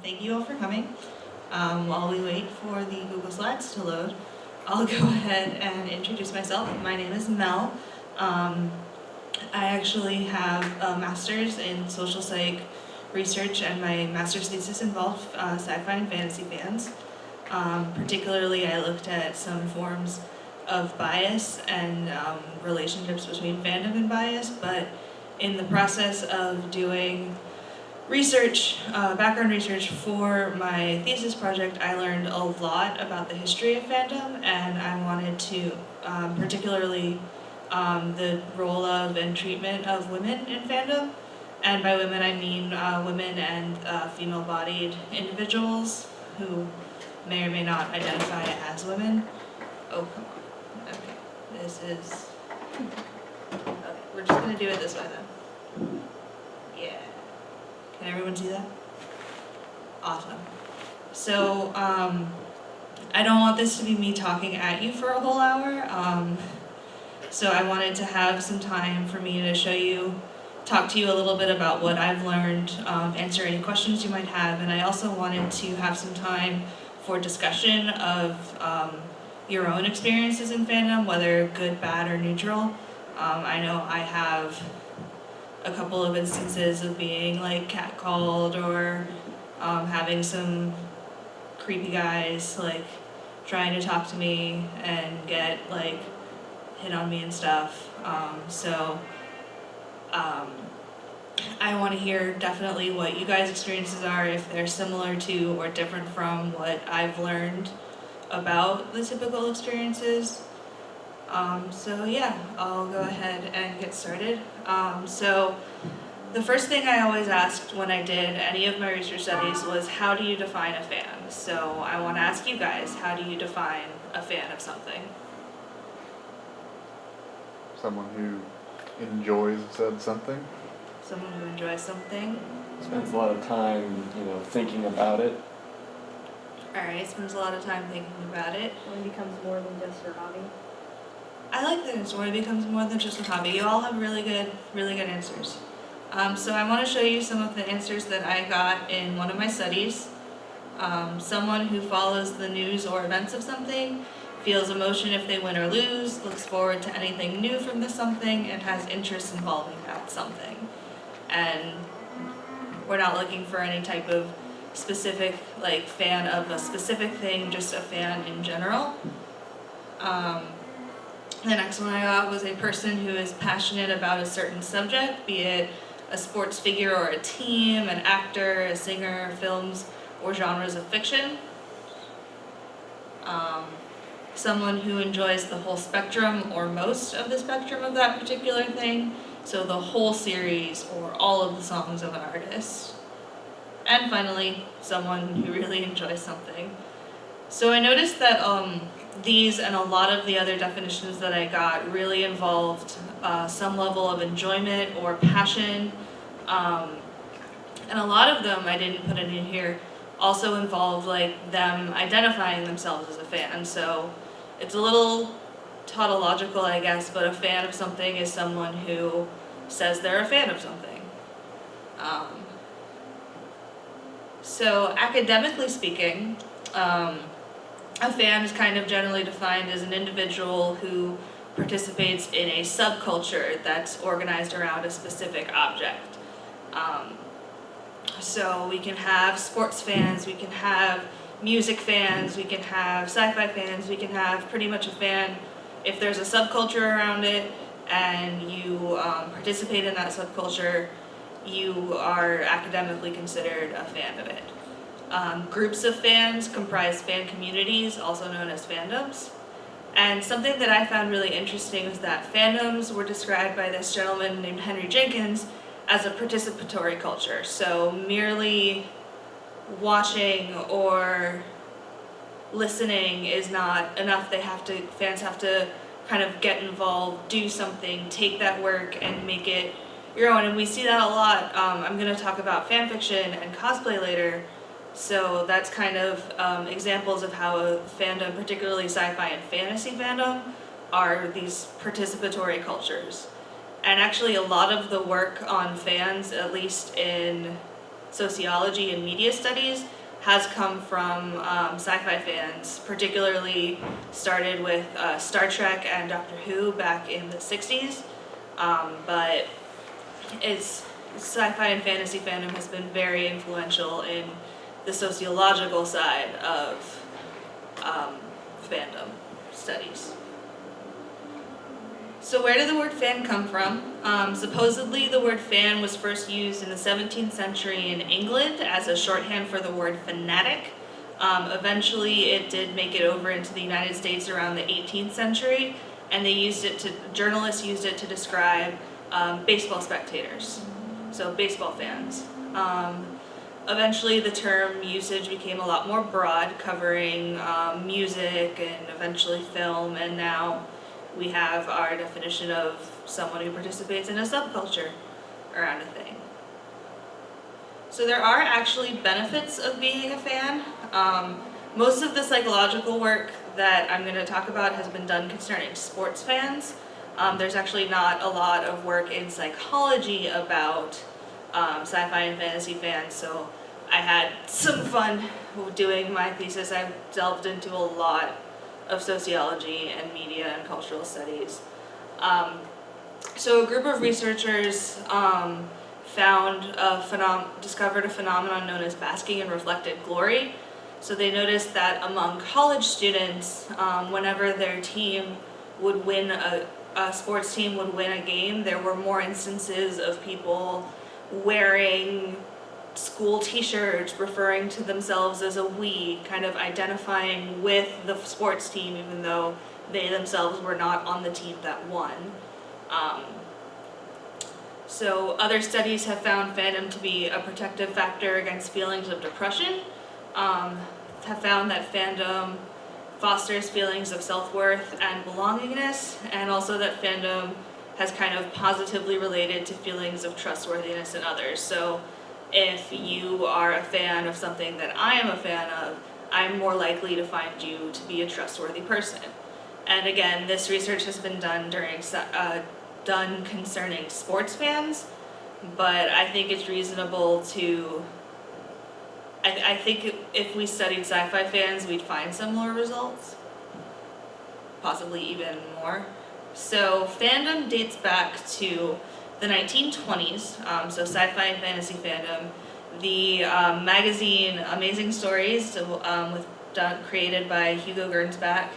Thank you all for coming. While we wait for the Google Slides to load, I'll go ahead and introduce myself. My name is Mel. I actually have a master's in social psych research, and my master's thesis involved sci-fi and fantasy fans. Particularly, I looked at some forms of bias and relationships between fandom and bias, but in the process of doing research, background research for my thesis project, I learned a lot about the history of fandom, and I wanted to, particularly the role of and treatment of women in fandom. And by women, I mean women and female-bodied individuals who may or may not identify as women. Oh, come on. Okay, this is... Okay, we're just gonna do it this way then. Yeah. Can everyone see that? Awesome. So, I don't want this to be me talking at you for a whole hour. So I wanted to have some time for me to talk to you a little bit about what I've learned, answer any questions you might have, and I also wanted to have some time for discussion of your own experiences in fandom, whether good, bad, or neutral. I know I have a couple of instances of being like catcalled or having some creepy guys like trying to talk to me and get like hit on me and stuff. I want to hear definitely what you guys' experiences are, if they're similar to or different from what I've learned about the typical experiences. So yeah, I'll go ahead and get started. So the first thing I always asked when I did any of my research studies was, how do you define a fan? So I want to ask you guys, how do you define a fan of something? Someone who enjoys said something. Someone who enjoys something. Spends a lot of time, thinking about it. Alright, spends a lot of time thinking about it. When it becomes more than just your hobby. I like that it's when it becomes more than just a hobby. You all have really good answers. So I want to show you some of the answers that I got in one of my studies. Someone who follows the news or events of something, feels emotion if they win or lose, looks forward to anything new from this something, and has interests involving that something. And we're not looking for any type of specific like fan of a specific thing, just a fan in general. The next one I got was a person who is passionate about a certain subject, be it a sports figure or a team, an actor, a singer, films, or genres of fiction. Someone who enjoys the whole spectrum or most of the spectrum of that particular thing, so the whole series or all of the songs of an artist. And finally, someone who really enjoys something. So I noticed that these and a lot of the other definitions that I got really involved some level of enjoyment or passion, and a lot of them, I didn't put it in here, also involved like them identifying themselves as a fan. So it's a little tautological, I guess, but a fan of something is someone who says they're a fan of something. So academically speaking, a fan is kind of generally defined as an individual who participates in a subculture that's organized around a specific object. So we can have sports fans, we can have music fans, we can have sci-fi fans, we can have pretty much a fan if there's a subculture around it and you participate in that subculture, you are academically considered a fan of it. Groups of fans comprise fan communities, also known as fandoms. And something that I found really interesting was that fandoms were described by this gentleman named Henry Jenkins as a participatory culture. So merely watching or listening is not enough. Fans have to kind of get involved, do something, take that work and make it your own. And we see that a lot. I'm going to talk about fan fiction and cosplay later. So that's kind of examples of how a fandom, particularly sci-fi and fantasy fandom, are these participatory cultures. And actually a lot of the work on fans, at least in sociology and media studies has come from sci-fi fans, particularly started with Star Trek and Doctor Who back in the 60s, but it's sci-fi and fantasy fandom has been very influential in the sociological side of fandom studies. So where did the word fan come from? Supposedly the word fan was first used in the 17th century in England as a shorthand for the word fanatic. Eventually it did make it over into the United States around the 18th century, and journalists used it to describe baseball spectators, so baseball fans. Eventually the term usage became a lot more broad, covering music and eventually film, and now we have our definition of someone who participates in a subculture around a thing. So there are actually benefits of being a fan. Most of the psychological work that I'm going to talk about has been done concerning sports fans. There's actually not a lot of work in psychology about sci-fi and fantasy fans, so I had some fun doing my thesis. I've delved into a lot of sociology and media and cultural studies. So a group of researchers discovered a phenomenon known as basking in reflected glory. So they noticed that among college students, whenever their team would win a sports team would win a game, there were more instances of people wearing school t-shirts referring to themselves as a we, kind of identifying with the sports team even though they themselves were not on the team that won. So other studies have found fandom to be a protective factor against feelings of depression, have found that fandom fosters feelings of self-worth and belongingness, and also that fandom has kind of positively related to feelings of trustworthiness in others. So if you are a fan of something that I am a fan of, I'm more likely to find you to be a trustworthy person. And again, this research has been done done concerning sports fans, but I think it's reasonable to, I think if we studied sci-fi fans, we'd find similar results, possibly even more. So fandom dates back to the 1920s, so sci-fi and fantasy fandom. The magazine Amazing Stories, created by Hugo Gernsback,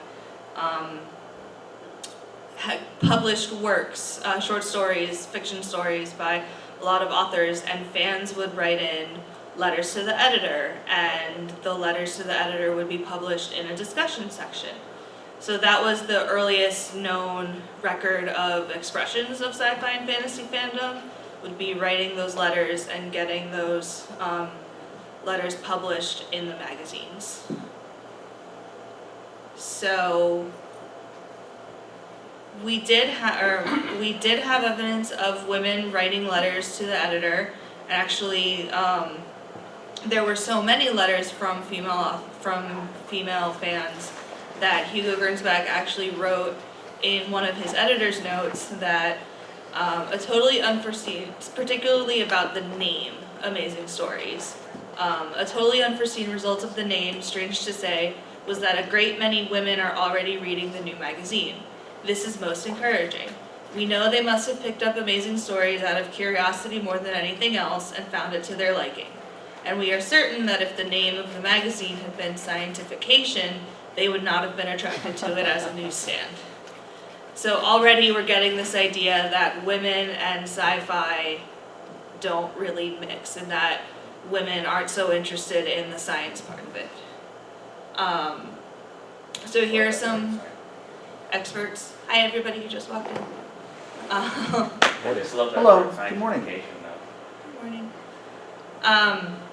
had published works, short stories, fiction stories by a lot of authors, and fans would write in letters to the editor, and the letters to the editor would be published in a discussion section. So that was the earliest known record of expressions of sci-fi and fantasy fandom, would be writing those letters and getting those letters published in the magazines. So we did have evidence of women writing letters to the editor, and actually there were so many letters from female fans that Hugo Gernsback actually wrote in one of his editor's notes that a totally unforeseen, particularly about the name Amazing Stories, a totally unforeseen result of the name, strange to say, was that a great many women are already reading the new magazine. This is most encouraging. We know they must have picked up Amazing Stories out of curiosity more than anything else and found it to their liking. And we are certain that if the name of the magazine had been Scientification, they would not have been attracted to it as a newsstand. So already we're getting this idea that women and sci-fi don't really mix, and that women aren't so interested in the science part of it. So here are some experts. Hi everybody who just walked in. I just love that Hello, word good morning. scientification, though. Good morning.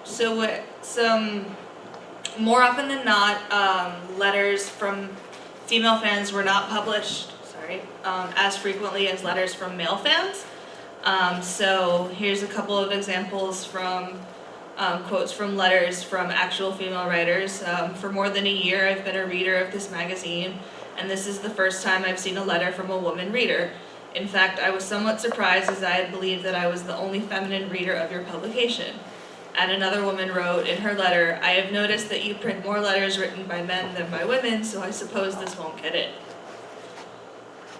So what some, more often than not, letters from female fans were not published, as frequently as letters from male fans. So here's a couple of examples from quotes from letters from actual female writers. For more than a year, I've been a reader of this magazine, and this is the first time I've seen a letter from a woman reader. In fact, I was somewhat surprised, as I had believed that I was the only feminine reader of your publication. And another woman wrote in her letter, "I have noticed that you print more letters written by men than by women, so I suppose this won't get in."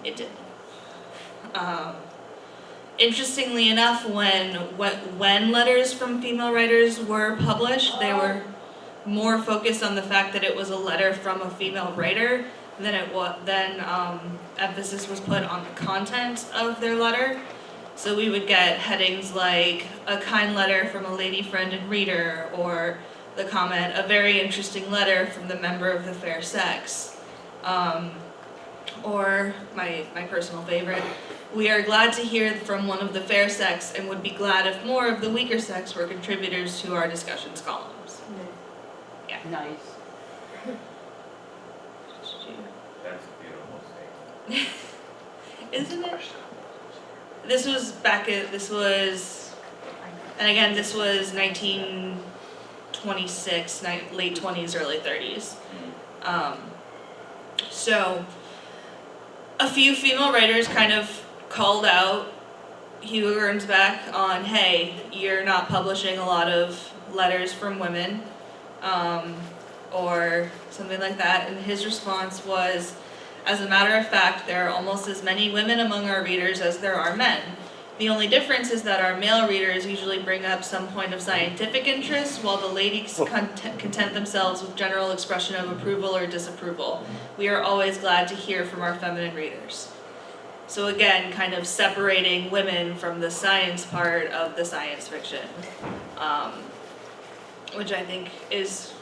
It did. Interestingly enough, when letters from female writers were published, they were more focused on the fact that it was a letter from a female writer than emphasis was put on the content of their letter. So we would get headings like "a kind letter from a lady friend and reader," or the comment, "a very interesting letter from the member of the fair sex," or my personal favorite, "We are glad to hear from one of the fair sex and would be glad if more of the weaker sex were contributors to our discussions columns." Nice. That's a beautiful statement. Isn't it? This was, and again, this was 1926, late 20s, early 30s. So, a few female writers kind of called out Hugo Gernsback on, "Hey, you're not publishing a lot of letters from women," or something like that, and his response was, "As a matter of fact, there are almost as many women among our readers as there are men. The only difference is that our male readers usually bring up some point of scientific interest, while the ladies content themselves with general expression of approval or disapproval. We are always glad to hear from our feminine readers." So again, kind of separating women from the science part of the science fiction, which I think is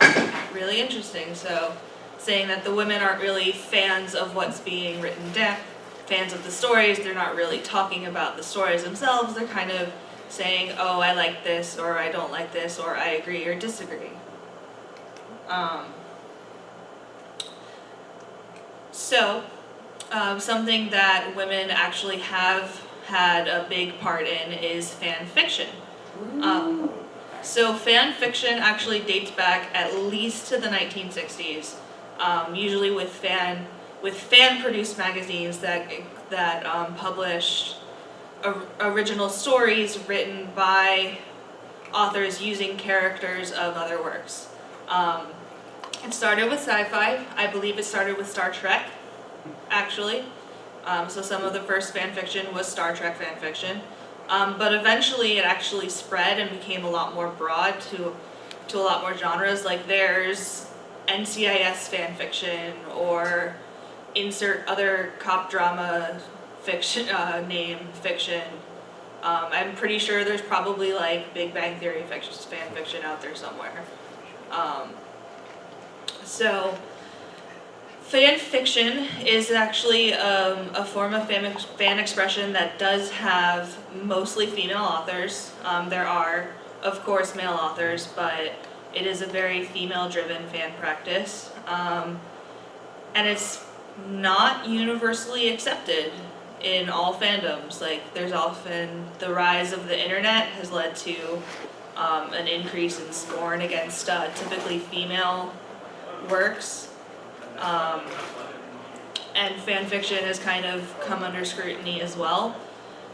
really interesting. So, saying that the women aren't really fans of what's being written down, fans of the stories, they're not really talking about the stories themselves, they're kind of saying, "Oh, I like this," or "I don't like this," or "I agree or disagree." Something that women actually have had a big part in is fan fiction. So fan fiction actually dates back at least to the 1960s. Usually with fan-produced magazines that published original stories written by authors using characters of other works. It started with sci-fi. I believe it started with Star Trek, actually. So some of the first fan fiction was Star Trek fan fiction. But eventually it actually spread and became a lot more broad to a lot more genres. Like there's NCIS fan fiction, or insert other cop drama fiction, name fiction. I'm pretty sure there's probably like Big Bang Theory fan fiction out there somewhere. So fan fiction is actually a form of fan expression that does have mostly female authors. There are, of course, male authors, but it is a very female-driven fan practice. And it's not universally accepted in all fandoms. Like, there's often the rise of the internet has led to an increase in scorn against typically female works. And fanfiction has kind of come under scrutiny as well.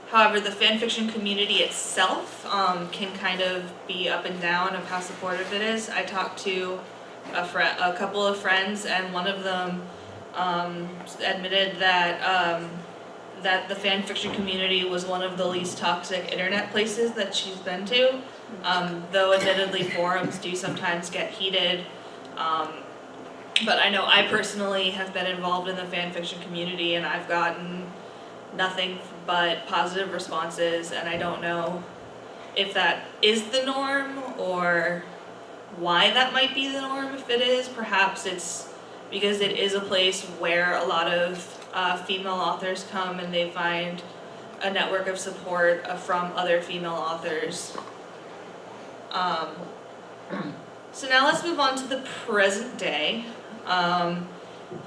However, the fanfiction community itself can kind of be up and down of how supportive it is. I talked to a couple of friends, and one of them admitted that that the fanfiction community was one of the least toxic internet places that she's been to. Though admittedly forums do sometimes get heated. But I know I personally have been involved in the fanfiction community, and I've gotten nothing but positive responses, and I don't know if that is the norm or why that might be the norm. If it is, perhaps it's because it is a place where a lot of female authors come and they find a network of support from other female authors. So now let's move on to the present day.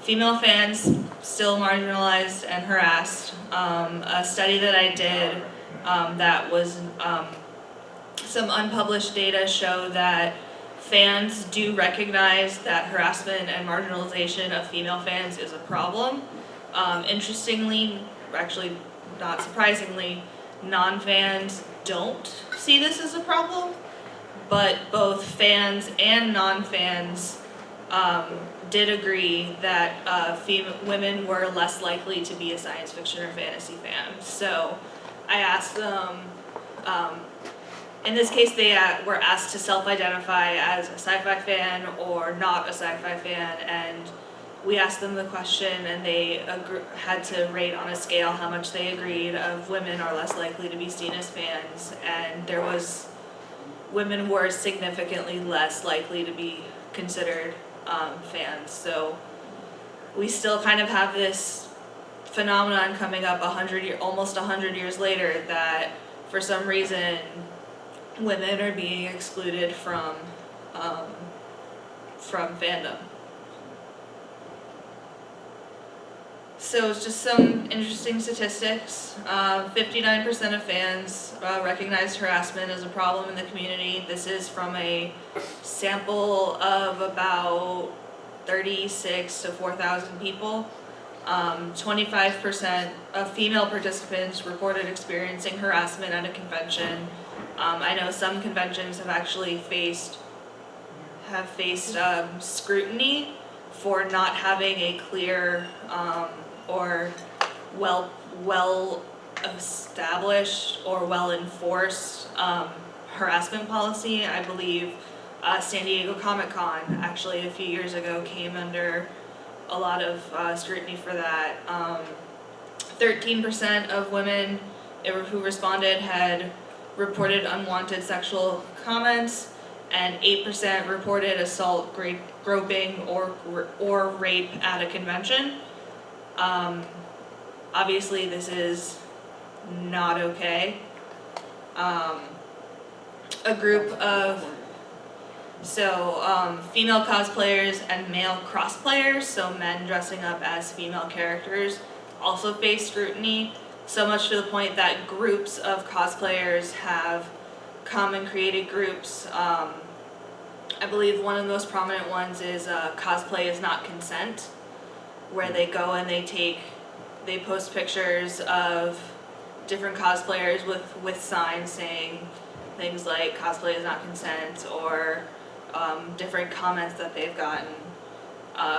Female fans still marginalized and harassed. A study that I did that was some unpublished data show that fans do recognize that harassment and marginalization of female fans is a problem. Interestingly, actually not surprisingly, non-fans don't see this as a problem, but both fans and non-fans did agree that women were less likely to be a science fiction or fantasy fan. So I asked them, in this case they were asked to self-identify as a sci-fi fan or not a sci-fi fan, and we asked them the question and they had to rate on a scale how much they agreed of women are less likely to be seen as fans, and women were significantly less likely to be considered fans. So we still kind of have this phenomenon coming up almost 100 years later, that for some reason women are being excluded from fandom. So it's just some interesting statistics. 59% of fans recognized harassment as a problem in the community. This is from a sample of about 36 to 4,000 people. 25% of female participants reported experiencing harassment at a convention. I know some conventions have actually faced scrutiny for not having a clear or well established or well enforced harassment policy. I believe San Diego Comic-Con actually a few years ago came under a lot of scrutiny for that. 13% of women who responded had reported unwanted sexual comments, and 8% reported assault, groping, or rape at a convention. Obviously this is not okay. A group of female cosplayers and male crossplayers, so men dressing up as female characters, also face scrutiny, so much to the point that groups of cosplayers have come and created groups. I believe one of the most prominent ones is Cosplay Is Not Consent, where they go and they post pictures of different cosplayers with signs saying things like cosplay is not consent, or different comments that they've gotten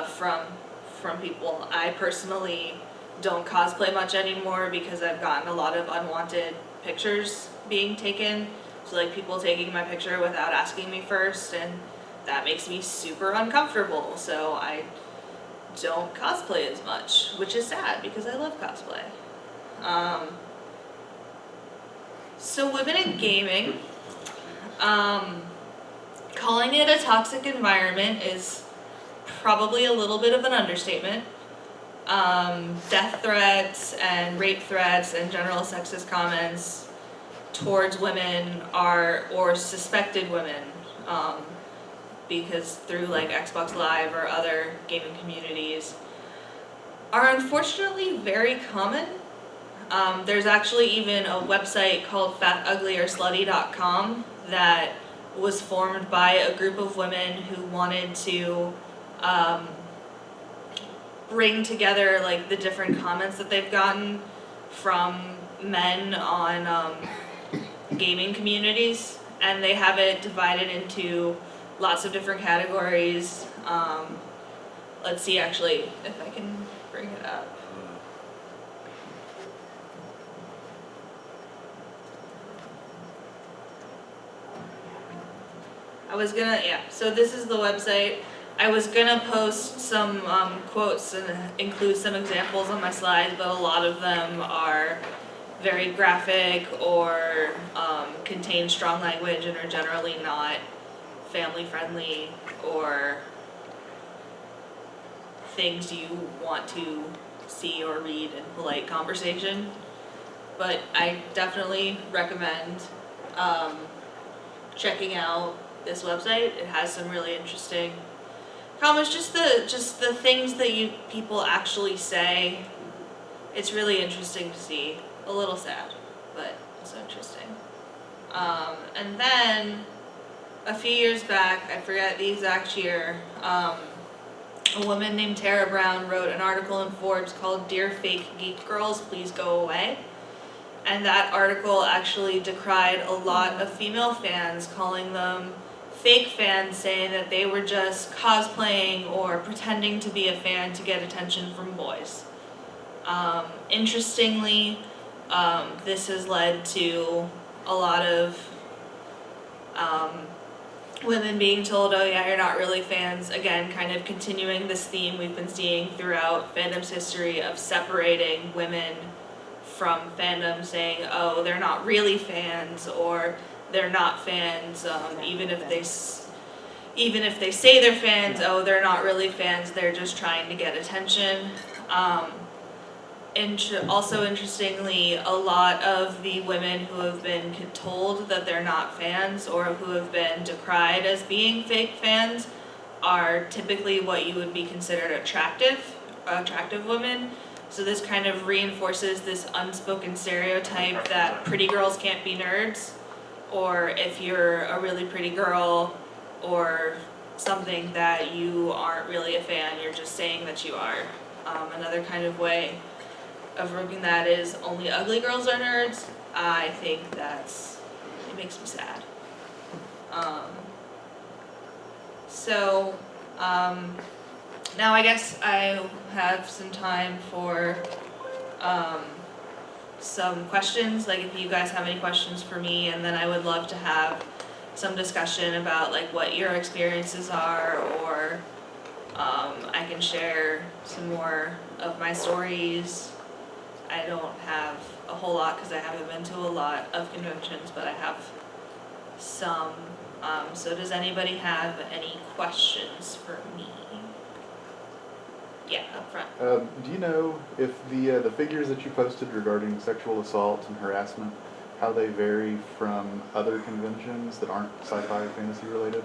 from people. I personally don't cosplay much anymore because I've gotten a lot of unwanted pictures being taken. So like people taking my picture without asking me first, and that makes me super uncomfortable. So I don't cosplay as much, which is sad because I love cosplay. So women in gaming, calling it a toxic environment is probably a little bit of an understatement. Death threats and rape threats and general sexist comments towards women or suspected women, because through like Xbox Live or other gaming communities, are unfortunately very common. There's actually even a website called fatuglyerslutty.com that was formed by a group of women who wanted to bring together like the different comments that they've gotten from men on gaming communities, and they have it divided into lots of different categories. Let's see actually if I can bring it up. So this is the website. I was gonna post some quotes and include some examples on my slides, but a lot of them are very graphic or contain strong language and are generally not family friendly or things you want to see or read in polite conversation. But I definitely recommend checking out this website. It has some really interesting comments, just the things that people actually say. It's really interesting to see. A little sad, but also interesting. And then a few years back, I forget the exact year, a woman named Tara Brown wrote an article in Forbes called "Dear Fake Geek Girls, Please Go Away." And that article actually decried a lot of female fans, calling them fake fans saying that they were just cosplaying or pretending to be a fan to get attention from boys. Interestingly, this has led to a lot of women being told, oh yeah, you're not really fans. Again, kind of continuing this theme we've been seeing throughout fandom's history of separating women from fandom, saying, oh, they're not really fans, or they're not fans, even if they say they're fans, oh, they're not really fans, they're just trying to get attention. Also interestingly, a lot of the women who have been told that they're not fans or who have been decried as being fake fans are typically what you would be considered attractive women. So this kind of reinforces this unspoken stereotype that pretty girls can't be nerds, or if you're a really pretty girl or something that you aren't really a fan, you're just saying that you are. Another kind of way of working that is only ugly girls are nerds. I think it makes me sad. Now I guess I have some time for some questions, like if you guys have any questions for me, and then I would love to have some discussion about like what your experiences are, or I can share some more of my stories. I don't have a whole lot because I haven't been to a lot of conventions, but I have some. So does anybody have any questions for me? Yeah, up front. Do you know if the figures that you posted regarding sexual assault and harassment, how they vary from other conventions that aren't sci-fi or fantasy related?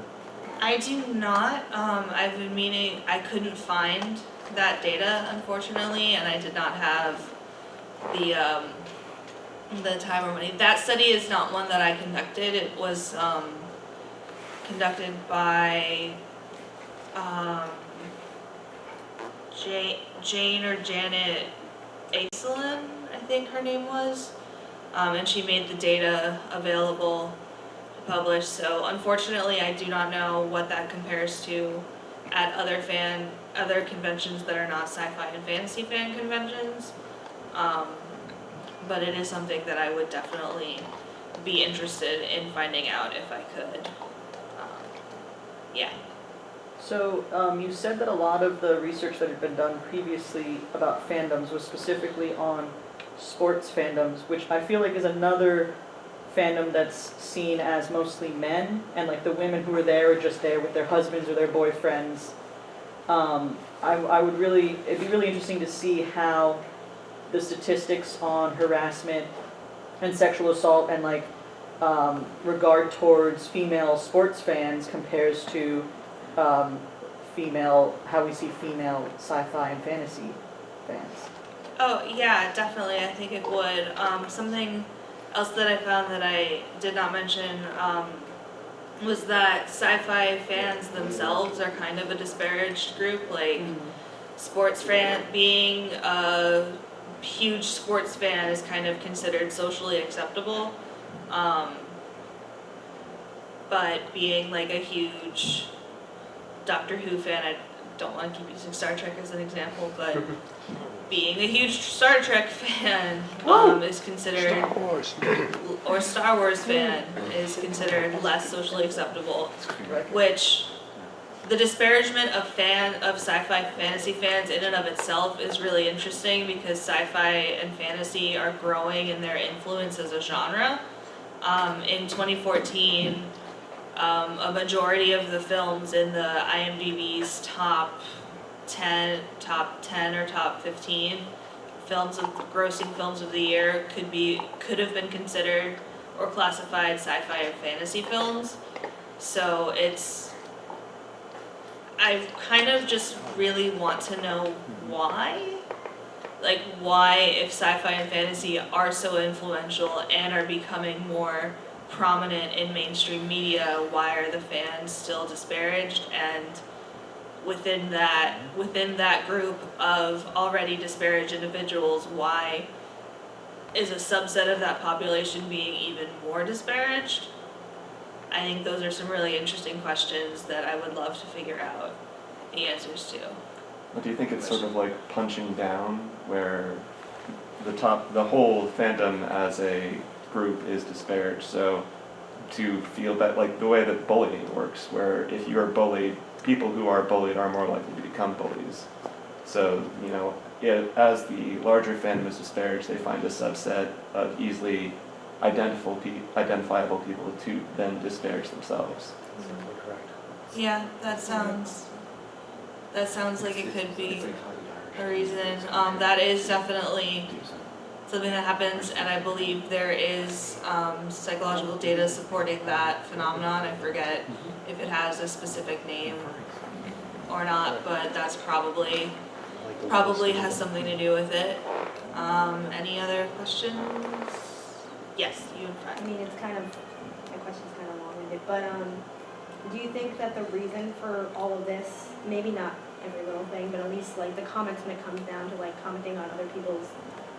I do not. I've been meaning, I couldn't find that data, unfortunately, and I did not have the time or money. That study is not one that I conducted. It was conducted by Jane or Janet Aislinn, I think her name was, and she made the data available to publish. So unfortunately, I do not know what that compares to at other conventions that are not sci-fi and fantasy fan conventions. But it is something that I would definitely be interested in finding out if I could. Yeah. So you said that a lot of the research that had been done previously about fandoms was specifically on sports fandoms, which I feel like is another fandom that's seen as mostly men, and like the women who are there are just there with their husbands or their boyfriends. It'd be really interesting to see how the statistics on harassment and sexual assault and like regard towards female sports fans compares to how we see female sci-fi and fantasy fans. Oh yeah, definitely. I think it would. Something else that I found that I did not mention was that sci-fi fans themselves are kind of a disparaged group. Like sports fan, being a huge sports fan is kind of considered socially acceptable. But being like a huge Doctor Who fan, I don't want to keep using Star Trek as an example, but being a huge Star Trek fan is considered, Star Wars. or Star Wars fan is considered less socially acceptable, which the disparagement of sci-fi fantasy fans in and of itself is really interesting because sci-fi and fantasy are growing in their influence as a genre. In 2014, a majority of the films in the IMDb's top 10 or top 15 grossing films of the year could have been considered or classified sci-fi or fantasy films. So I kind of just really want to know why. Like why, if sci-fi and fantasy are so influential and are becoming more prominent in mainstream media, why are the fans still disparaged? And within that group of already disparaged individuals, why is a subset of that population being even more disparaged? I think those are some really interesting questions that I would love to figure out the answers to. But do you think it's sort of like punching down, where the whole fandom as a group is disparaged? So to feel that, like the way that bullying works, where if you are bullied, people who are bullied are more likely to become bullies. So, you know, as the larger fandom is disparaged, they find a subset of easily identifiable people to then disparage themselves. Yeah, that sounds like it could be a reason. That is definitely something that happens, and I believe there is psychological data supporting that phenomenon. I forget if it has a specific name or not, but that's probably has something to do with it. Any other questions? Yes, you in front. I mean, it's kind of, my question's kind of long-winded, but do you think that the reason for all of this, maybe not every little thing, but at least like the comments when it comes down to like commenting on other people's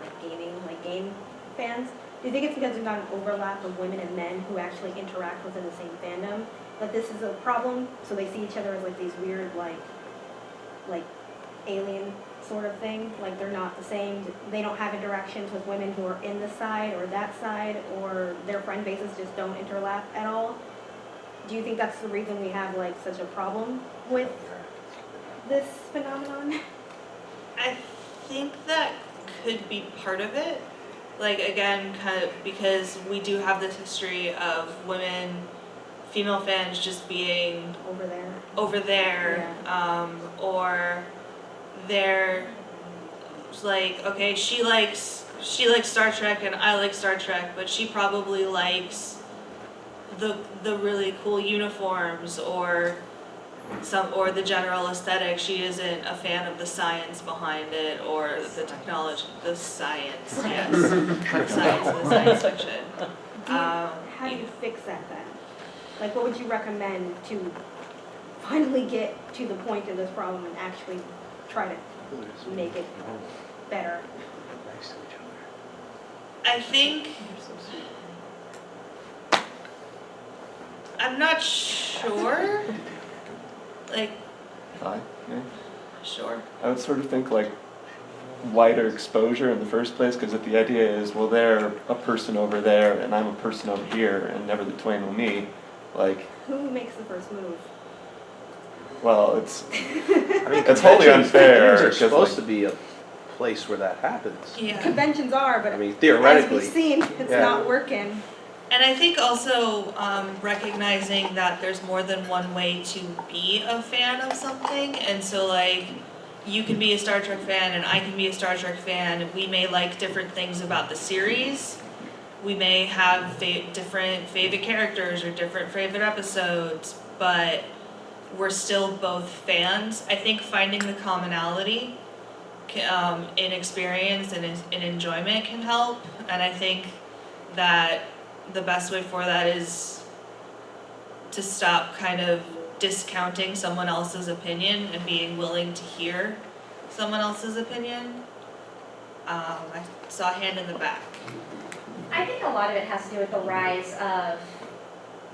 like game fans, do you think it's because there's not an overlap of women and men who actually interact within the same fandom, that this is a problem, so they see each other as like these weird like alien sort of thing, like they're not the same, they don't have interactions with women who are in this side or that side, or their friend bases just don't interlap at all? Do you think that's the reason we have like such a problem with this phenomenon? I think that could be part of it. Like again, kind of because we do have this history of female fans just being Over there. or they're like, okay, she likes Star Trek and I like Star Trek, but she probably likes the really cool uniforms or the general aesthetic. She isn't a fan of the science behind it or the technology, the science, yes, the science and the science fiction. How do you fix that then? Like, what would you recommend to finally get to the point of this problem and actually try to make it better? I think I'm not sure. Like, Yeah. sure. I would sort of think like wider exposure in the first place, because if the idea is, well, they're a person over there and I'm a person over here and never the twain will meet, like, Who makes the first move? well, it's I mean, It's wholly unfair, Conventions are 'cause, supposed like- to be a place where that happens. Yeah. Conventions are, but I mean, as theoretically. we've seen, it's Yeah. not working. And I think also recognizing that there's more than one way to be a fan of something, and so like you can be a Star Trek fan and I can be a Star Trek fan. We may like different things about the series. We may have different favorite characters or different favorite episodes, but we're still both fans. I think finding the commonality in experience and in enjoyment can help, and I think that the best way for that is to stop kind of discounting someone else's opinion and being willing to hear someone else's opinion. I saw a hand in the back. I think a lot of it has to do with the rise of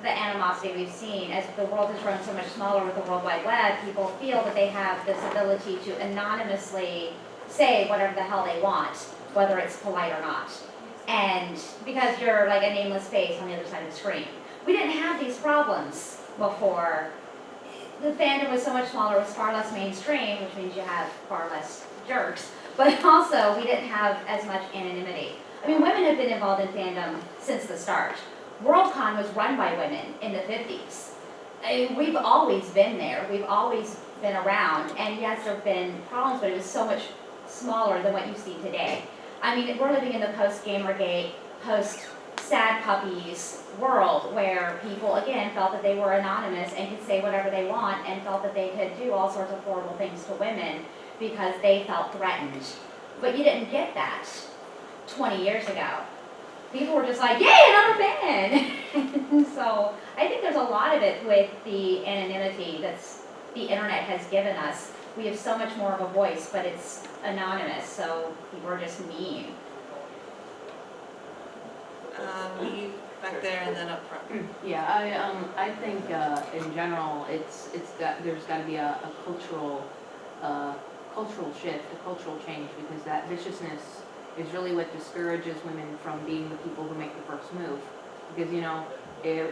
the animosity we've seen. As the world has grown so much smaller with the World Wide Web, people feel that they have this ability to anonymously say whatever the hell they want, whether it's polite or not. And because you're like a nameless face on the other side of the screen. We didn't have these problems before. The fandom was so much smaller, it was far less mainstream, which means you have far less jerks, but also we didn't have as much anonymity. I mean, women have been involved in fandom since the start. Worldcon was run by women in the 50s. We've always been there, we've always been around, and yes, there have been problems, but it was so much smaller than what you see today. I mean, we're living in the post-Gamergate, post-sad puppies world where people, again, felt that they were anonymous and could say whatever they want and felt that they could do all sorts of horrible things to women because they felt threatened. But you didn't get that 20 years ago. People were just like, yay, another fan! So I think there's a lot of it with the anonymity that's the internet has given us. We have so much more of a voice, but it's anonymous, so people are just mean. back there and then up front. Yeah, I think, in general, there's gotta be a cultural shift, a cultural change, because that viciousness is really what discourages women from being the people who make the first move. Because,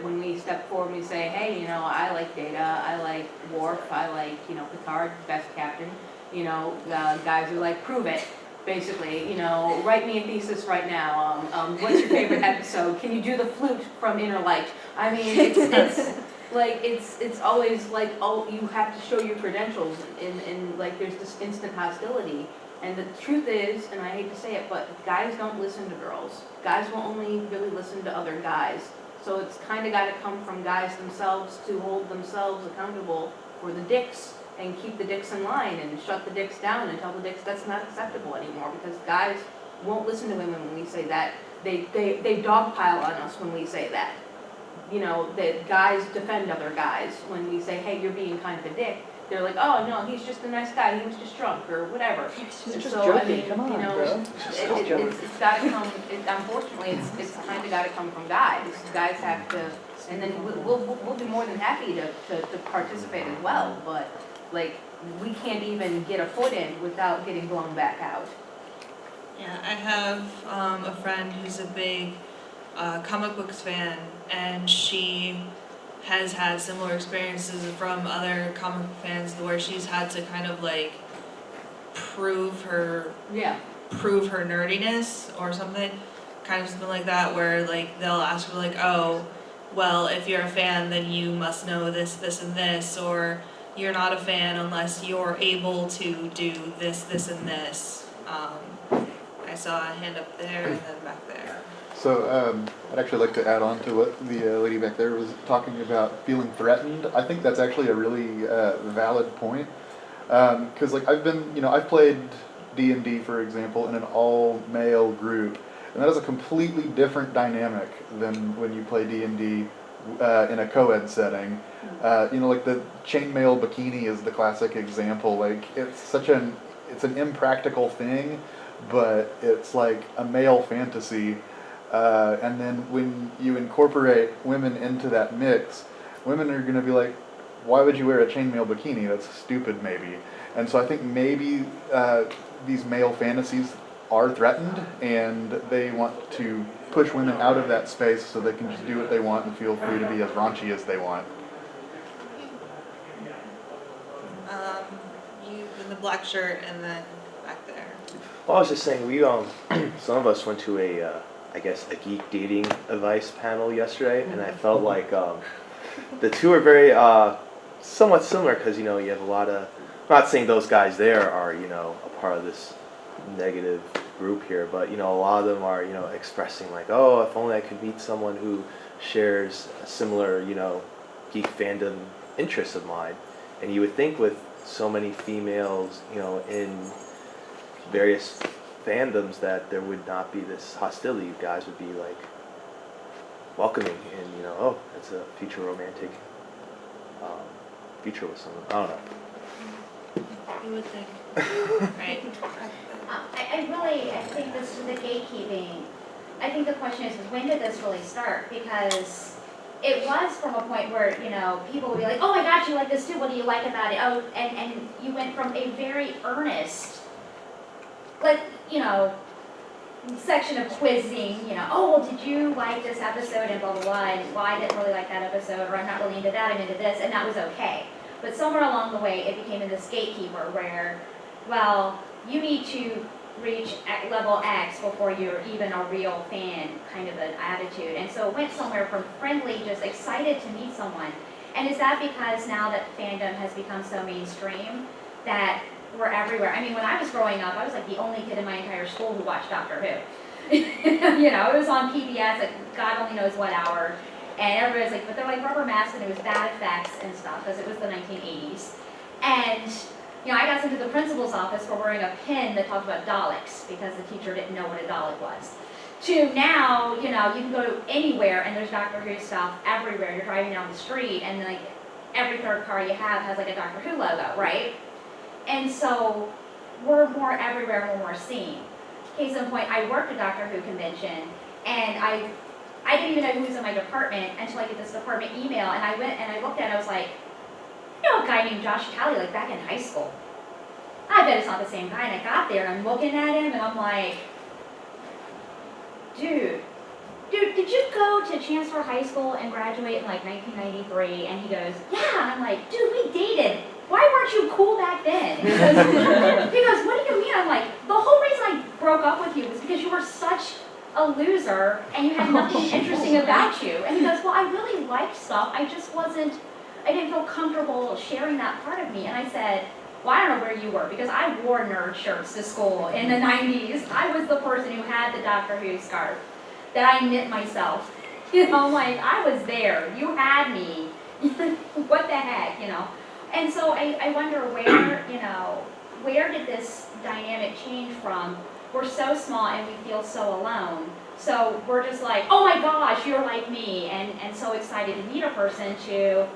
when we step forward and we say, hey, I like Data, I like Worf, I like, Picard, best captain, guys are like, prove it, basically, write me a thesis right now, what's your favorite episode, can you do the flute from Inner Light? I mean, it's always like, oh, you have to show your credentials, and like, there's this instant hostility. And the truth is, and I hate to say it, but guys don't listen to girls. Guys will only really listen to other guys. So it's kind of got to come from guys themselves to hold themselves accountable for the dicks and keep the dicks in line and shut the dicks down and tell the dicks that's not acceptable anymore, because guys won't listen to women when we say that. They dogpile on us when we say that. That guys defend other guys when we say, hey, you're being kind of a dick. They're like, oh no, he's just a nice guy, he was just drunk or whatever. He's just So, joking, come on, bro. It's gotta come, unfortunately, it's kinda gotta come from guys. Guys have to, and then we'll be more than happy to participate as well, but like, we can't even get a foot in without getting blown back out. Yeah, I have a friend who's a big comic books fan, and she has had similar experiences from other comic book fans where she's had to kind of like prove her nerdiness or something, kind of something like that, where like they'll ask her like, oh, well, if you're a fan then you must know this, this, and this, or you're not a fan unless you're able to do this, this, and this. I saw a hand up there and then back there. So I'd actually like to add on to what the lady back there was talking about feeling threatened. I think that's actually a really valid point, because like I've played D&D, for example, in an all-male group, and that is a completely different dynamic than when you play D&D in a co-ed setting. Like the chainmail bikini is the classic example. Like it's an impractical thing, but it's like a male fantasy. And then when you incorporate women into that mix, women are going to be like, why would you wear a chainmail bikini? That's stupid, maybe. And so I think maybe these male fantasies are threatened, and they want to push women out of that space so they can just do what they want and feel free to be as raunchy as they want. You in the black shirt and then back there. Well, I was just saying, we some of us went to a geek dating advice panel yesterday, and I felt like the two are very somewhat similar, because you have a lot of, I'm not saying those guys there are a part of this negative group here, but a lot of them are expressing like, oh, if only I could meet someone who shares a similar geek fandom interests of mine. And you would think with so many females in various fandoms that there would not be this hostility. You guys would be like welcoming and oh, it's a future romantic future with someone. I don't know. You would think, right? I think this is the gatekeeping. I think the question is when did this really start? Because it was from a point where, people would be like, oh my gosh, you like this too, what do you like about it? Oh, and you went from a very earnest, section of quizzing, oh, well, did you like this episode and blah, blah, blah, and well, I didn't really like that episode, or I'm not really into that, I'm into this, and that was okay. But somewhere along the way, it became this gatekeeper where, well, you need to reach at level X before you're even a real fan kind of an attitude. And so it went somewhere from friendly, just excited to meet someone. And is that because now that fandom has become so mainstream that we're everywhere? I mean, when I was growing up, I was like the only kid in my entire school who watched Doctor Who. It was on PBS at God only knows what hour. And everybody's like, but they're like rubber masks and it was bad effects and stuff because it was the 1980s. And I got sent to the principal's office for wearing a pin that talked about Daleks because the teacher didn't know what a Dalek was. To now, you can go anywhere and there's Doctor Who stuff everywhere. You're driving down the street and like every third car you have has like a Doctor Who logo, right? And so we're more everywhere, we're more seen. Case in point, I worked at Doctor Who convention and I I didn't even know who was in my department until I get this department email, and I went and I looked at it, I was like, you know a guy named Josh Talley, like back in high school. I bet it's not the same guy, and I got there, and I'm looking at him, and I'm like, dude, did you go to Chancellor High School and graduate in like 1993? And he goes, yeah, and I'm like, dude, we dated. Why weren't you cool back then? He goes, what do you mean? I'm like, the whole reason I broke up with you was because you were such a loser and you had nothing interesting about you. And he goes, well, I really liked stuff, I didn't feel comfortable sharing that part of me. And I said, well, I don't know where you were, because I wore nerd shirts to school in the 90s. I was the person who had the Doctor Who scarf that I knit myself. You know, like, I was there. You had me. What the heck, you know? And so I wonder where, you know, where did this dynamic change from? We're so small and we feel so alone. So we're just like, oh my gosh, you're like me, and so excited to meet a person, to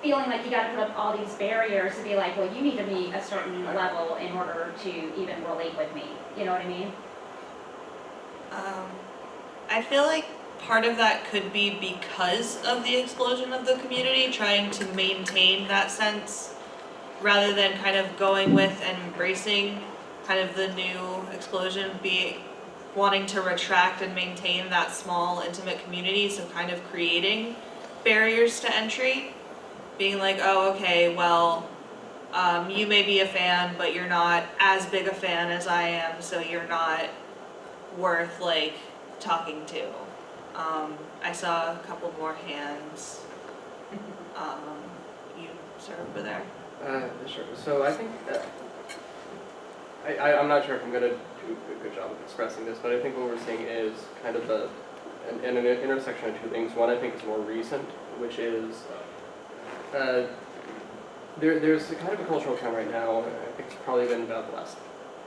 feeling like you got to put up all these barriers to be like, well, you need to be a certain level in order to even relate with me. You know what I mean? I feel like part of that could be because of the explosion of the community, trying to maintain that sense rather than kind of going with and embracing kind of the new explosion, wanting to retract and maintain that small, intimate community, so kind of creating barriers to entry. Being like, oh, okay, well, you may be a fan, but you're not as big a fan as I am, so you're not worth, like, talking to. I saw a couple more hands. You, sir, over there. Sure. So I think I'm not sure if I'm going to do a good job of expressing this, but I think what we're seeing is kind of an intersection of two things. One, I think, is more recent, which is there's a kind of a cultural trend right now, I think it's probably been about the last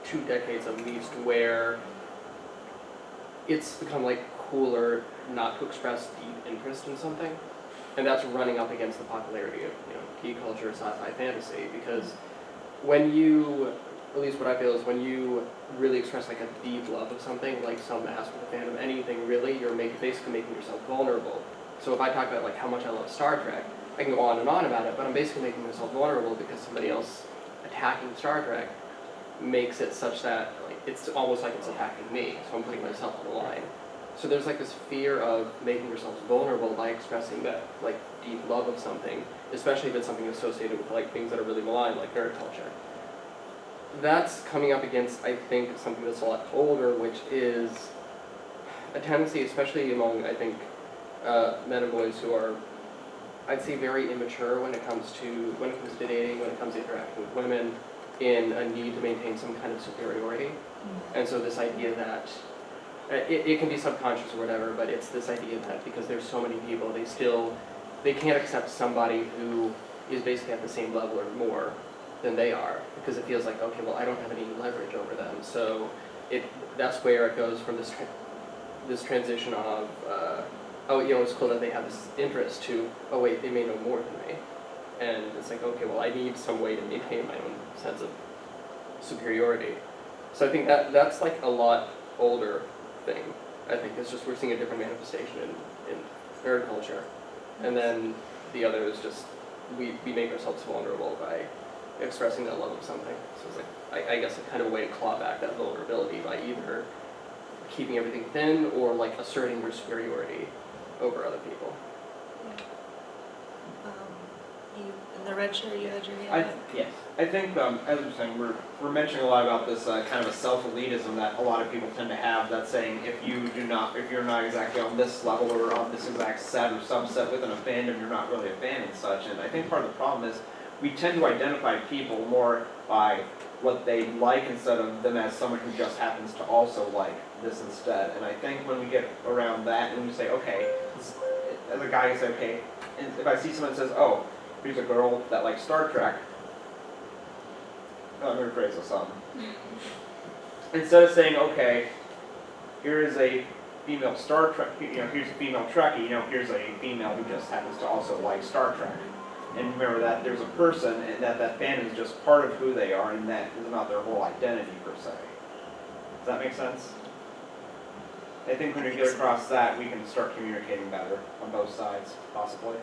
2 decades at least, where it's become like cooler not to express deep interest in something, and that's running up against the popularity of, you know, geek culture, sci-fi, fantasy, because when you, at least what I feel is when you really express like a deep love of something, like some aspect of fandom, anything really, you're basically making yourself vulnerable. So if I talk about like how much I love Star Trek, I can go on and on about it, but I'm basically making myself vulnerable because somebody else attacking Star Trek makes it such that like it's almost like it's attacking me, so I'm putting myself on the line. So there's like this fear of making yourselves vulnerable by expressing that like deep love of something, especially if it's something associated with like things that are really maligned, like nerd culture. That's coming up against, I think, something that's a lot older, which is a tendency, especially among, I think, men and boys who are, I'd say, very immature when it comes to dating, when it comes to interacting with women, in a need to maintain some kind of superiority. And so this idea that it can be subconscious or whatever, but it's this idea that because there's so many people, they can't accept somebody who is basically at the same level or more than they are, because it feels like, okay, well, I don't have any leverage over them. So that's where it goes from this transition of, oh, you know, it's cool that they have this interest, to, oh wait, they may know more than me. And it's like, okay, well, I need some way to maintain my own sense of superiority. So I think that's like a lot older thing. I think it's just we're seeing a different manifestation in nerd culture. And then the other is just we make ourselves vulnerable by expressing that love of something. So it's like, I guess, a kind of a way to claw back that vulnerability by either keeping everything thin or like asserting your superiority over other people. You, in the red shirt, you had your hand up? Yes. I think, as you're saying, we're mentioning a lot about this kind of a self-elitism that a lot of people tend to have, that's saying if you're not exactly on this level or on this exact set or subset within a fandom, you're not really a fan and such. And I think part of the problem is we tend to identify people more by what they like instead of them as someone who just happens to also like this instead. And I think when we get around that and we say, okay, as a guy, you say, okay, and if I see someone that says, oh, here's a girl that likes Star Trek, I'm going to phrase this something. Instead of saying, okay, here is a female Star Trek, you know, here's a female Trekkie, you know, here's a female who just happens to also like Star Trek. And remember that there's a person, and that fan is just part of who they are, and that is not their whole identity per se. Does that make sense? I think when we get across that, we can start communicating better on both sides, possibly.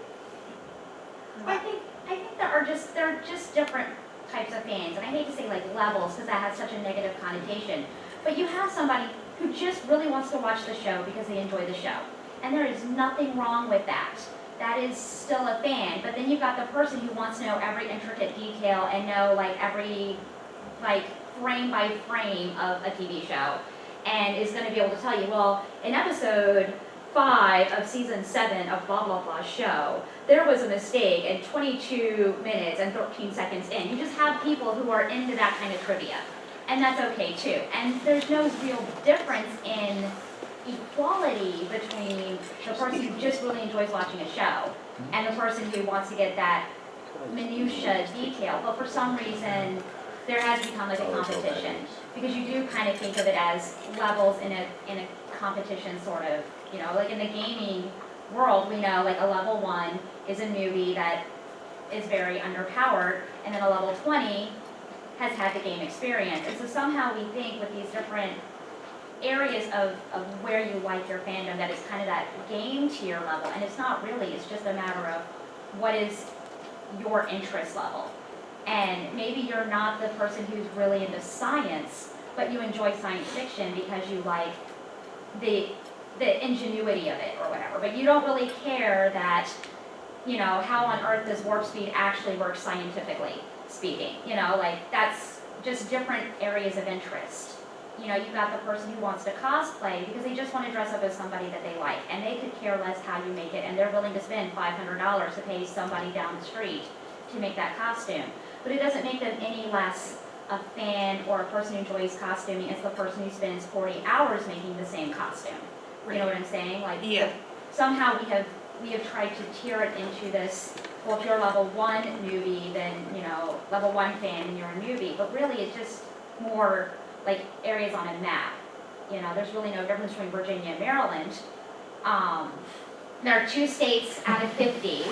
I think there are just different types of fans, and I hate to say like levels because that has such a negative connotation. But you have somebody who just really wants to watch the show because they enjoy the show, and there is nothing wrong with that. That is still a fan. But then you've got the person who wants to know every intricate detail and know like every like frame by frame of a TV show, and is going to be able to tell you, well, in episode 5 of season 7 of blah blah blah show, there was a mistake at 22 minutes and 13 seconds in. You just have people who are into that kind of trivia, and that's okay too. And there's no real difference in equality between the person who just really enjoys watching a show and the person who wants to get that minutia detail. But for some reason, there has become like a competition, because you do kind of think of it as levels in a competition sort of, you know, like in the gaming world, we know like a level 1 is a newbie that is very underpowered, and then a level 20 has had the game experience. And so somehow we think with these different areas of where you like your fandom that is kind of that game tier level, and it's not really, it's just a matter of what is your interest level. And maybe you're not the person who's really into science, but you enjoy science fiction because you like the ingenuity of it or whatever. But you don't really care that, you know, how on earth does warp speed actually work scientifically speaking. You know, like that's just different areas of interest. You know, you've got the person who wants to cosplay because they just want to dress up as somebody that they like, and they could care less how you make it, and they're willing to spend $500 to pay somebody down the street to make that costume. But it doesn't make them any less a fan or a person who enjoys costuming as the person who spends 40 hours making the same costume. You know what I'm saying? Like, Yeah. somehow we have tried to tier it into this, well, if you're a level 1 newbie, then, you know, level 1 fan and you're a newbie. But really, it's just more like areas on a map. You know, there's really no difference between Virginia and Maryland. There are 2 states out of 50,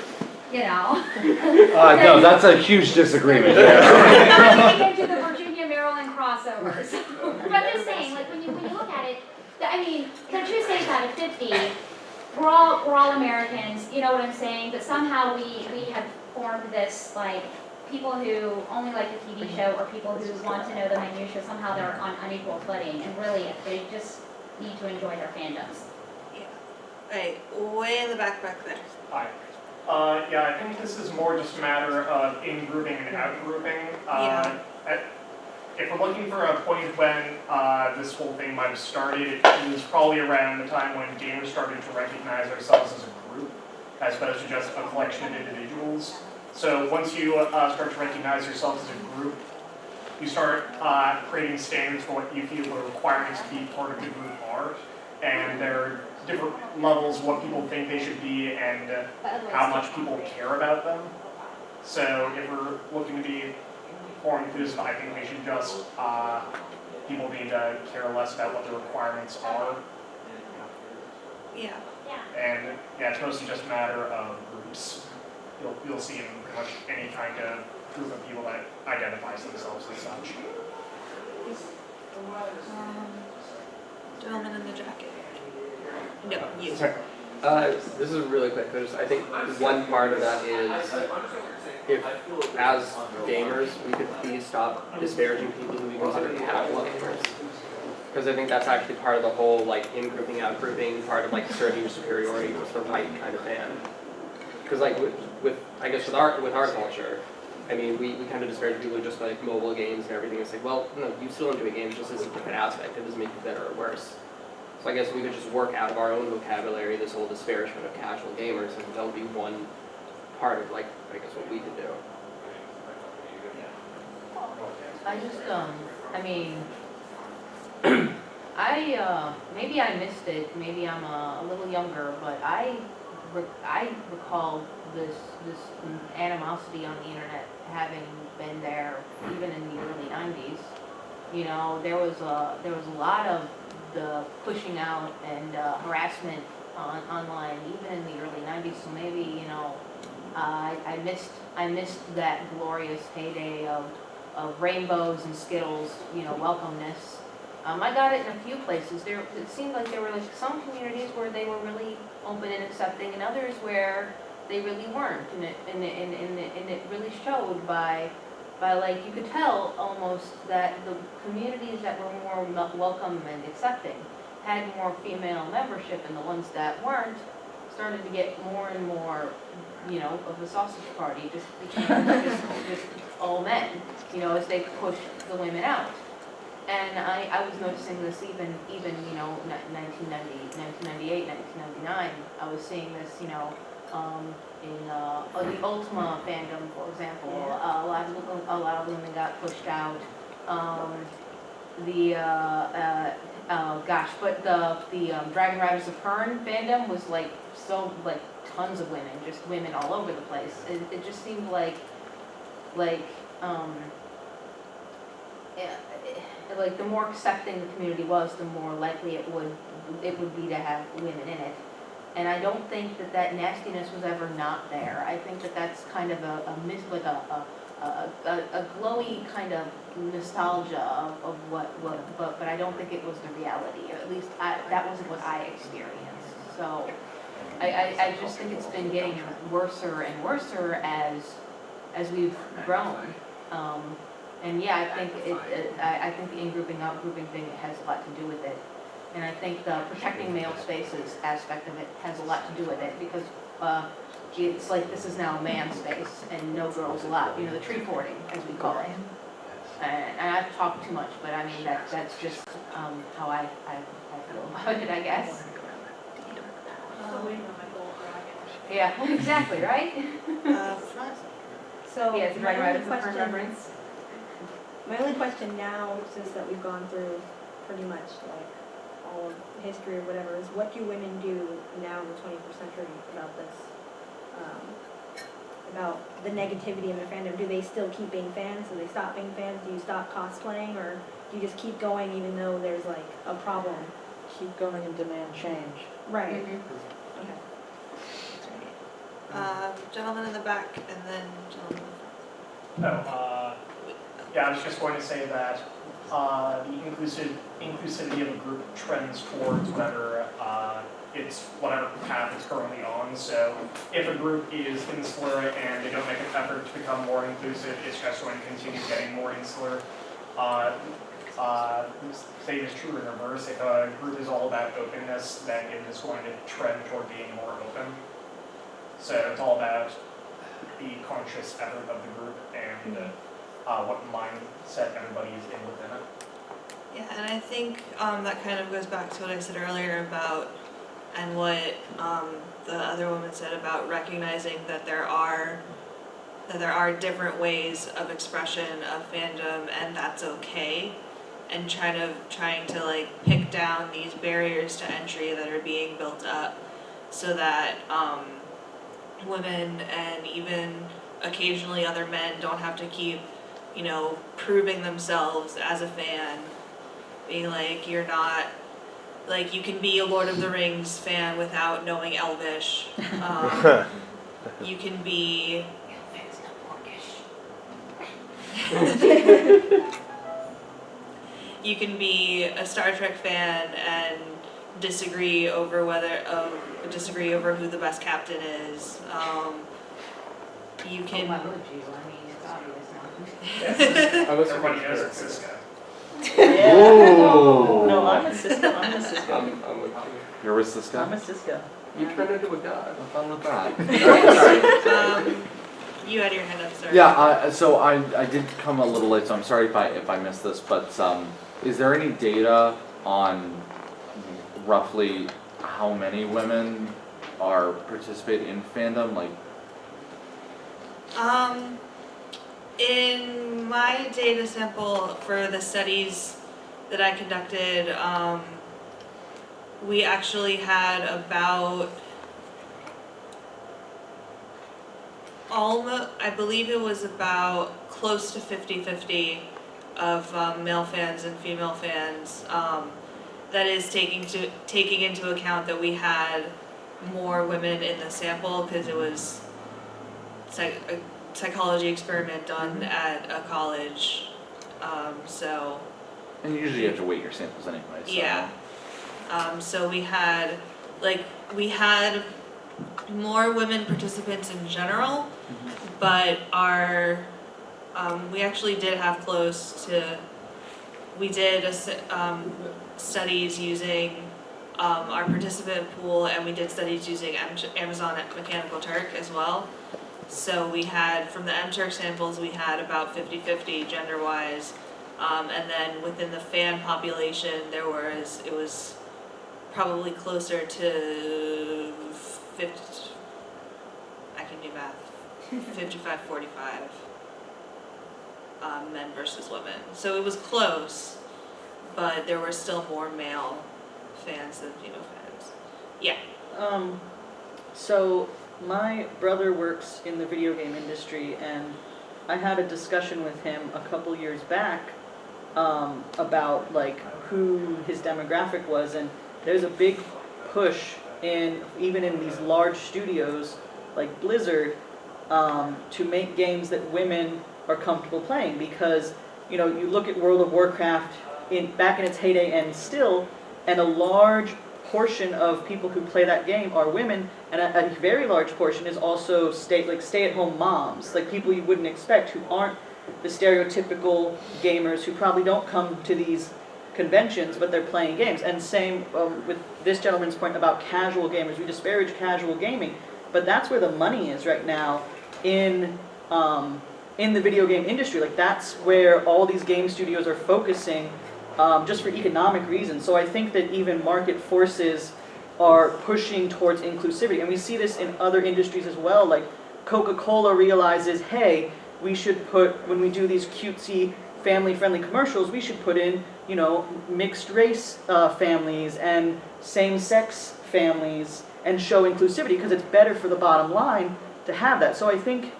you know. No, that's a huge disagreement. Not getting into the Virginia-Maryland crossovers. But I'm just saying, like, when you look at it, I mean, there are 2 states out of 50. We're all Americans, you know what I'm saying? But somehow we have formed this, like, people who only like the TV show or people who want to know the minutiae, somehow they're on unequal footing, and really they just need to enjoy their fandoms. Yeah. Right, way in the back there. Hi. Yeah, I think this is more just a matter of in-grouping and out-grouping. If we're looking for a point when this whole thing might have started, it was probably around the time when gamers started to recognize ourselves as a group, as opposed to just a collection of individuals. So once you start to recognize yourself as a group, you start creating standards for what you feel the requirements to be part of the group are, and there are different levels what people think they should be and how much people care about them. So if we're looking to be more inclusive, I think we should just, people need to care less about what the requirements are. Yeah. And yeah, it's mostly just a matter of groups. You'll see in pretty much any kind of group of people that identifies themselves as such. Gentleman in the jacket. No, you. Sorry. This is really quick, because I think one part of that is, if, as gamers, we could please stop disparaging people who we consider casual gamers. Because I think that's actually part of the whole, like, in-grouping, out-grouping, part of, like, asserting your superiority with the right kind of fan. Because, like, with I guess with our culture, I mean, we kind of disparage people who just like mobile games and everything. It's like, well, no, you still enjoy games, just as a different aspect. It doesn't make you better or worse. So I guess we could just work out of our own vocabulary this whole disparagement of casual gamers, and that would be one part of, like, I guess what we could do. I just, I mean, maybe I missed it, maybe I'm a little younger, but I recall this animosity on the internet having been there even in the early 90s. You know, there was a lot of the pushing out and harassment online even in the early 90s. So maybe, you know, I missed that glorious heyday of rainbows and Skittles, you know, welcomeness. I got it in a few places. It seemed like there were like some communities where they were really open and accepting, and others where they really weren't. And it really showed by like, you could tell almost that the communities that were more welcome and accepting had more female membership, and the ones that weren't started to get more and more, you know, of the sausage party, just became just all men, you know, as they pushed the women out. And I was noticing this even you know, 1998, 1999, I was seeing this, you know, in the Ultima fandom, for example, a lot of women got pushed out. But the Dragon Riders of Pern fandom was like so like tons of women, just women all over the place. It just seemed like the more accepting the community was, the more likely it would be to have women in it. And I don't think that nastiness was ever not there. I think that's kind of a glowy kind of nostalgia of what, but I don't think it was the reality. At least that wasn't what I experienced. So I just think it's been getting worser and worser as we've grown. And yeah, I think I think the in-grouping, out-grouping thing has a lot to do with it. And I think the protecting male spaces aspect of it has a lot to do with it, because it's like this is now a man space and no girls allowed, you know, the tree fording, as we call it. And I've talked too much, but I mean, that's just how I feel about it, I guess. Yeah, exactly, right? So, Yeah, it's right, my right, only it's a question, reference. my only question now, since that we've gone through pretty much like all of history or whatever, is what do women do now in the 21st century about this? About the negativity in the fandom? Do they still keep being fans? Do they stop being fans? Do you stop cosplaying, or do you just keep going even though there's like a problem? Keep going and demand change. Right. Mhm. Okay. Gentleman in the back, and then gentleman in the front. Yeah, I was just going to say that the inclusivity of a group trends towards whether it's whatever path it's currently on. So if a group is insular and they don't make an effort to become more inclusive, it's just going to continue getting more insular. Same is true in reverse. If a group is all about openness, then it is going to trend toward being more open. So it's all about the conscious effort of the group and what mindset everybody is in within it. Yeah, and I think that kind of goes back to what I said earlier about, and what the other woman said about recognizing that there are different ways of expression of fandom, and that's okay, and trying to like pick down these barriers to entry that are being built up, so that women and even occasionally other men don't have to keep, you know, proving themselves as a fan, being like, you're not, like, you can be a Lord of the Rings fan without knowing Elvish. You can be you can be a Star Trek fan and disagree over who the best captain is. You can. Why would you? I mean, it's obvious now. Yes, I was everybody knows it's Cisco. Yeah. Ooh. No, I'm a Cisco. I'm a Cisco. I'm with you. You're with this I'm guy? a Cisco. You turned into a god. Have fun with that. You had your hand up, sir. Yeah, so I did come a little late, so I'm sorry if I missed this, but is there any data on roughly how many women are participating in fandom? Like, in my data sample for the studies that I conducted, we actually had about I believe it was about close to 50-50 of male fans and female fans. That is taking into account that we had more women in the sample because it was a psychology experiment done at a college. So And usually you have to weight your samples anyway, so. Yeah. So we had more women participants in general, but we actually did have we did studies using our participant pool, and we did studies using Amazon Mechanical Turk as well. So we had, from the MTurk samples, we had about 50-50 gender-wise, and then within the fan population, it was probably closer to 50, I can do math, 55-45 men versus women. So it was close, but there were still more male fans than female fans. Yeah. So my brother works in the video game industry, and I had a discussion with him a couple years back about like who his demographic was, and there's a big push even in these large studios like Blizzard to make games that women are comfortable playing, because you look at World of Warcraft back in its heyday and a large portion of people who play that game are women, and a very large portion is also stay-at-home moms, like people you wouldn't expect, who aren't the stereotypical gamers, who probably don't come to these conventions, but they're playing games. And same with this gentleman's point about casual gamers. We disparage casual gaming, but that's where the money is right now in the video game industry. Like that's where all these game studios are focusing, just for economic reasons. So I think that even market forces are pushing towards inclusivity, and we see this in other industries as well. Like Coca-Cola realizes, hey, we should when we do these cutesy family-friendly commercials, we should put in, mixed race families and same-sex families and show inclusivity, because it's better for the bottom line to have that. So I think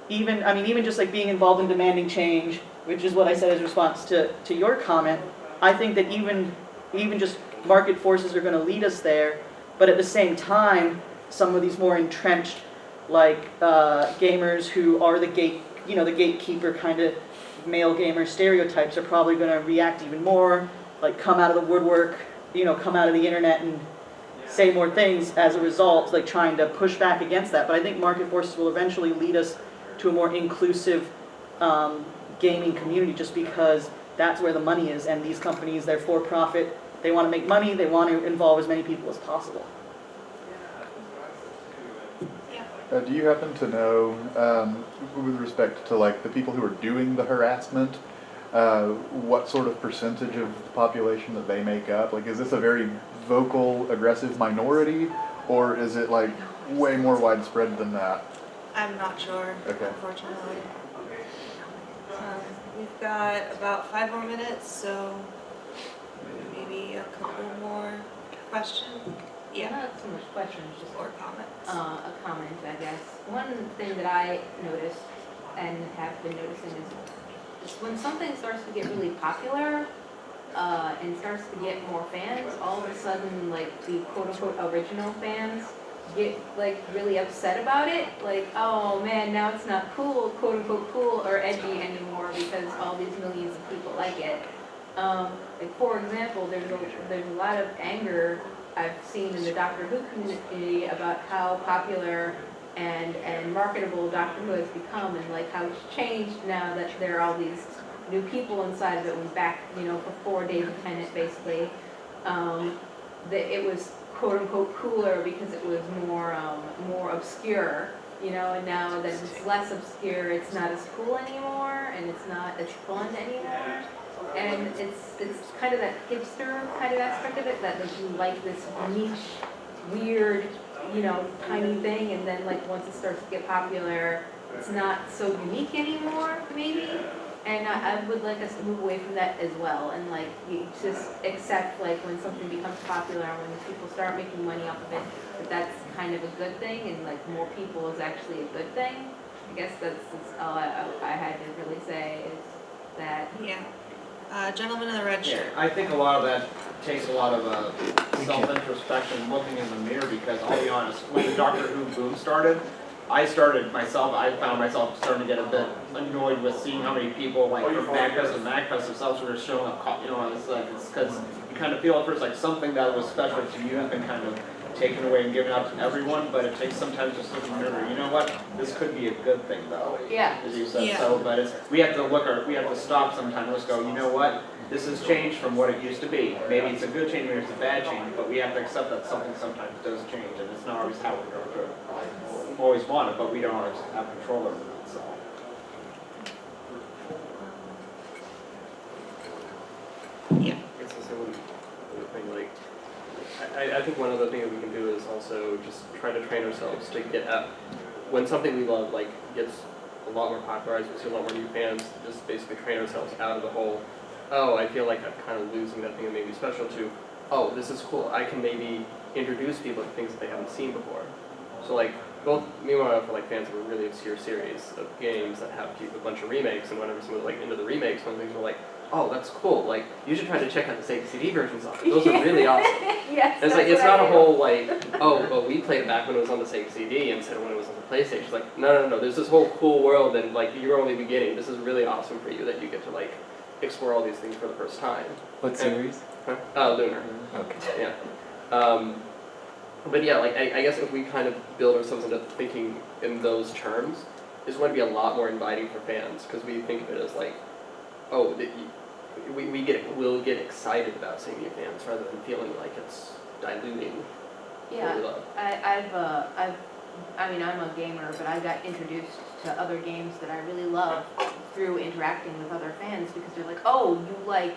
even just like being involved in demanding change, which is what I said as a response to your comment, I think that even just market forces are going to lead us there, but at the same time, some of these more entrenched, like gamers who are the gatekeeper kind of male gamer stereotypes are probably going to react even more, like come out of the woodwork, come out of the internet and say more things as a result, like trying to push back against that. But I think market forces will eventually lead us to a more inclusive gaming community, just because that's where the money is, and these companies, they're for profit, they want to make money, they want to involve as many people as possible. Do you happen to know, with respect to like the people who are doing the harassment, what sort of percentage of the population that they make up? Like, is this a very vocal, aggressive minority, or is it like way more widespread than that? I'm not sure, Okay. Unfortunately. We've got about 5 more minutes, so maybe a couple more questions. Yeah. Not so much questions, just Or comments. a comment, I guess. One thing that I noticed and have been noticing is when something starts to get really popular and starts to get more fans, all of a sudden, like the quote-unquote original fans get like really upset about it. Like, oh man, now it's not cool, quote-unquote cool or edgy anymore because all these millions of people like it. Like for example, there's a lot of anger I've seen in the Doctor Who community about how popular and marketable Doctor Who has become, and like how it's changed now that there are all these new people inside of it. When back, before David Tennant, basically, that it was quote unquote cooler because it was more obscure, and now that it's less obscure, it's not as cool anymore, and it's not as fun anymore. And it's kind of that hipster kind of aspect of it, that you like this niche, weird, tiny thing, and then like once it starts to get popular, it's not so unique anymore, maybe. And I would like us to move away from that as well, and like you just accept like when something becomes popular, when people start making money off of it, that's kind of a good thing, and like more people is actually a good thing. I guess that's all I had to really say is that. Yeah. Gentleman in the red shirt. I think a lot of that takes a lot of self-introspection, looking in the mirror, because I'll be honest, when Doctor Who boom started, I found myself starting to get a bit annoyed with seeing how many people, like, from MAGFest and MAGFest themselves were showing up, it's like, it's because you kind of feel at first like something that was special to you has been kind of taken away and given out to everyone, but it takes sometimes just looking to remember, you know what, this could be a good thing though. Yeah. As you said, Yeah. so, but we have to stop sometimes, let's go, you know what, this has changed from what it used to be. Maybe it's a good change, maybe it's a bad change, but we have to accept that something sometimes does change, and it's not always how we go through it. We always want it, but we don't always have control over it, so. Yeah. I guess that's one thing, like, I think one other thing that we can do is also just try to train ourselves to get at, when something we love, like, gets a lot more popularized, we see a lot more new fans, just basically train ourselves out of the whole, oh, I feel like I'm kind of losing that thing that made me special to, oh, this is cool, I can maybe introduce people to things that they haven't seen before. So like, both me and my wife are like fans of a really obscure series of games that have a bunch of remakes, and whenever someone's like into the remakes, one of the things we're like, oh, that's cool, like, you should try to check out the Sega CD versions of it, those are really awesome. Yes, It's like, that's it's what not I a do. whole like, oh, we played it back when it was on the Sega CD instead of when it was on the PlayStation. It's like, no, there's this whole cool world and like, you're only beginning, this is really awesome for you that you get to like, explore all these things for the first time. What series? Lunar. Okay. Yeah. But yeah, like I guess if we kind of build ourselves into thinking in those terms, it's going to be a lot more inviting for fans because we think of it as like, oh, we'll get excited about seeing new fans rather than feeling like it's diluting what we Yeah, love. I mean, I'm a gamer, but I got introduced to other games that I really love through interacting with other fans because they're like, oh, you like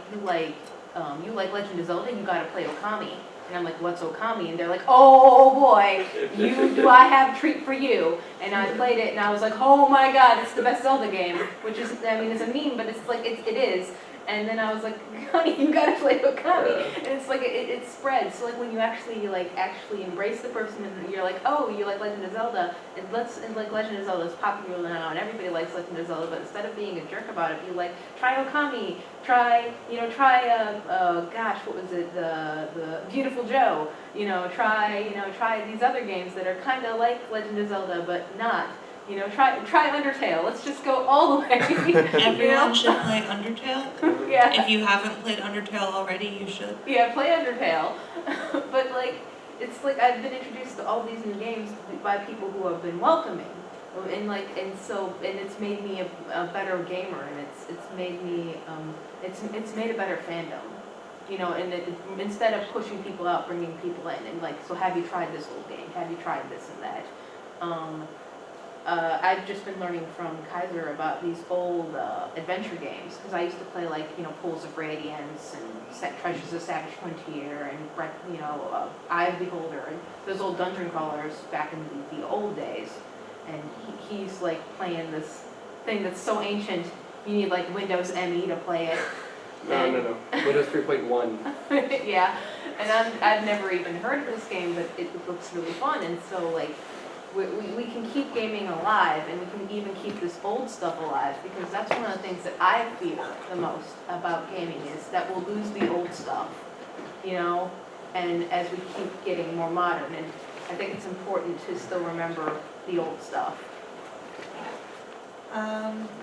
Legend of Zelda, you gotta play Okami. And I'm like, what's Okami? And they're like, oh boy, do I have a treat for you? And I played it and I was like, oh my god, it's the best Zelda game. Which is, I mean, it's a meme, but it's like, it is. And then I was like, honey, you gotta play Okami. And it's like, it spreads. So like when you actually embrace the person and you're like, oh, you like Legend of Zelda, and like Legend of Zelda is popular now and everybody likes Legend of Zelda, but instead of being a jerk about it, you like, try Okami, try what was it, the Beautiful Joe, try these other games that are kinda like Legend of Zelda, but not. Try Undertale. Let's just go all the way. Everyone should play Undertale. Yeah. If you haven't played Undertale already, you should. Yeah, play Undertale. But like, it's like I've been introduced to all these new games by people who have been welcoming, and it's made me a better gamer, and it's made me it's made a better fandom. And instead of pushing people out, bringing people in, and like, so have you tried this old game? Have you tried this and that? I've just been learning from Kaiser about these old adventure games, because I used to play like, Pools of Radiance and Treasures of Savage Frontier and, Eye of the Beholder and those old dungeon crawlers back in the old days. And he's like playing this thing that's so ancient, you need like Windows ME to play it. No. Windows 3.1. Yeah, and I've never even heard of this game, but it looks really fun, and so like, we can keep gaming alive, and we can even keep this old stuff alive, because that's one of the things that I fear the most about gaming is that we'll lose the old stuff, and as we keep getting more modern, and I think it's important to still remember the old stuff.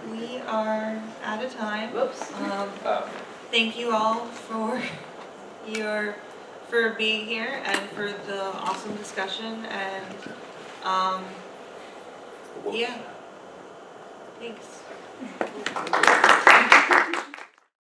We are out of time. Whoops. Thank you all for being here and for the awesome discussion, and yeah, thanks.